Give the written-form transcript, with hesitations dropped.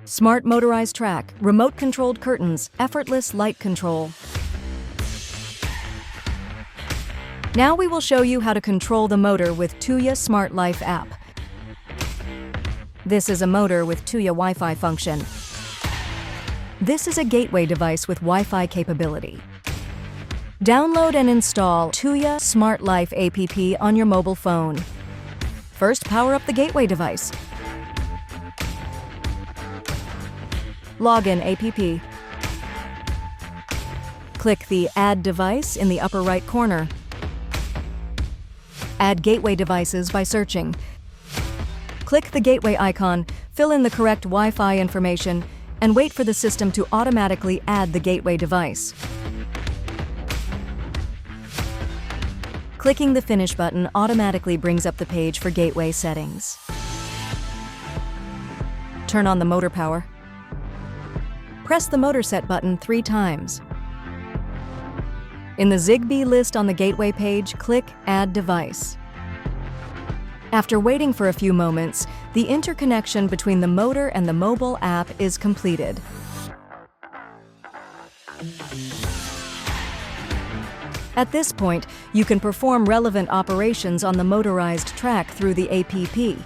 Smart motorized track, remote-controlled curtains, effortless light control. Now we will show you how to control the motor with Tuya Smart Life app. This is a motor with Tuya Wi-Fi function. This is a gateway device with Wi-Fi capability. Download and install Tuya Smart Life app on your mobile phone. First, power up the gateway device. Login app. Click the Add Device in the upper right corner. Add gateway devices by searching. Click the gateway icon, fill in the correct Wi-Fi information, and wait for the system to automatically add the gateway device. Clicking the Finish button automatically brings up the page for gateway settings. Turn on the motor power. Press the motor set button 3 times. In the Zigbee list on the gateway page, click Add Device. After waiting for a few moments, the interconnection between the motor and the mobile app is completed. At this point, you can perform relevant operations on the motorized track through the app.